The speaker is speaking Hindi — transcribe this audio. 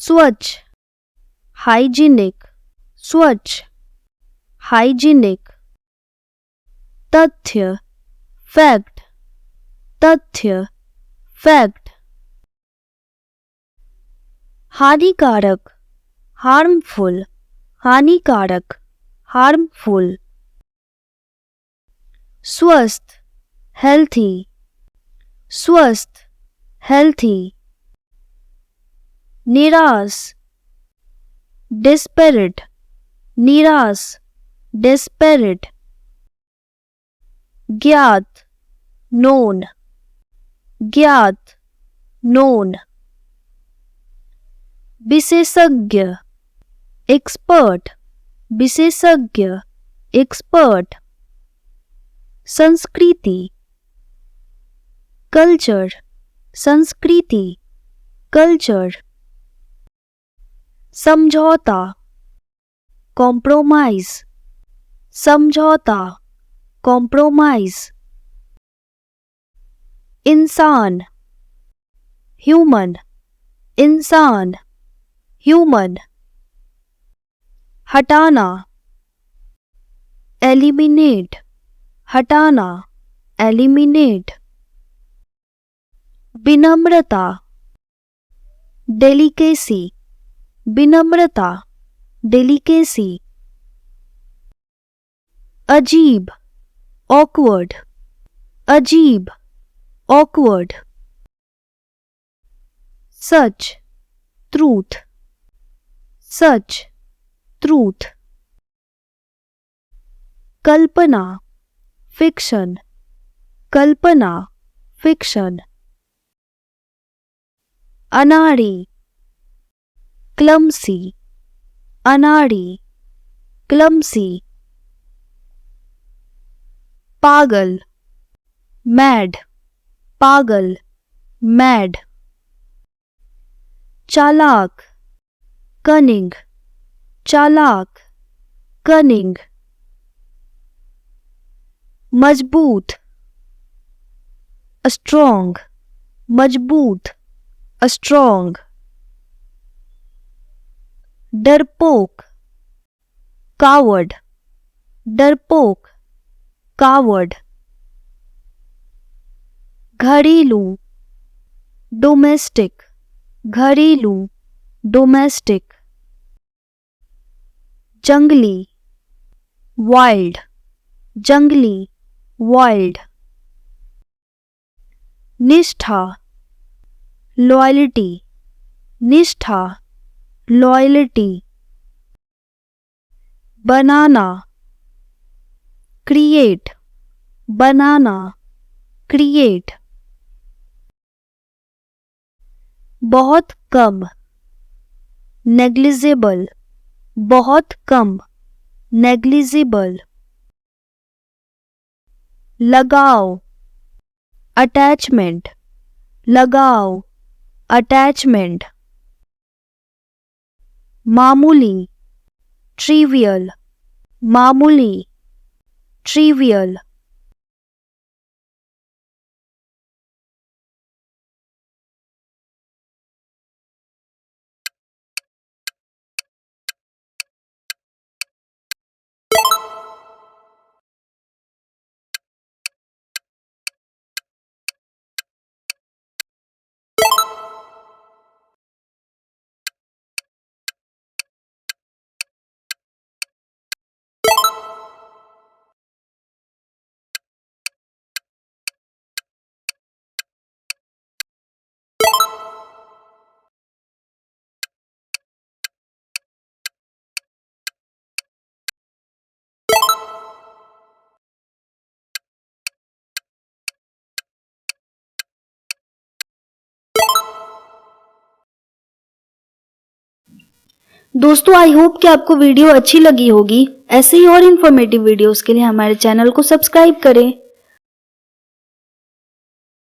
स्वच्छ, हाइजीनिक, स्वच्छ, हाइजीनिक। तथ्य, फैक्ट, तथ्य, फैक्ट। हानिकारक, हार्मफुल, हानिकारक, हार्मफुल। स्वस्थ, हेल्थी, स्वस्थ, हेल्थी। निराश, डिस्पेरिट, निराश, डिस्पेरिट। ज्ञात, नोन, ज्ञात, नोन। विशेषज्ञ, एक्सपर्ट, विशेषज्ञ, एक्सपर्ट। संस्कृति, कल्चर, संस्कृति, कल्चर। समझौता, कॉम्प्रोमाइज, समझौता, कॉम्प्रोमाइज। इंसान, ह्यूमन, इंसान, ह्यूमन। हटाना, एलिमिनेट, हटाना, एलिमिनेट। विनम्रता, डेलिकेसी, विनम्रता, डेलिकेसी। अजीब, ऑकवर्ड, अजीब, ऑकवर्ड। सच, ट्रूथ, सच, ट्रूथ। कल्पना, फिक्शन, कल्पना, फिक्शन। अनाड़ी, क्लमसी, अनाड़ी, क्लमसी। पागल, मैड, पागल, मैड। चालाक, कनिंग, चालाक, कनिंग। मजबूत, स्ट्रॉन्ग, मजबूत, स्ट्रॉन्ग। डरपोक, कावर्ड, डरपोक, कावर्ड। घरेलू, डोमेस्टिक, घरेलू, डोमेस्टिक। जंगली, वाइल्ड, जंगली, वाइल्ड। निष्ठा, लॉयल्टी, निष्ठा, लॉयल्टी। बनाना, क्रिएट, बनाना, क्रिएट। बहुत कम, नेग्लिजिबल, बहुत कम, नेग्लिजिबल। लगाव, अटैचमेंट, लगाव, अटैचमेंट। मामूली, ट्रिवियल, मामूली, ट्रिवियल। दोस्तों आई होप कि आपको वीडियो अच्छी लगी होगी। ऐसे ही और इन्फॉर्मेटिव वीडियोस के लिए हमारे चैनल को सब्सक्राइब करें।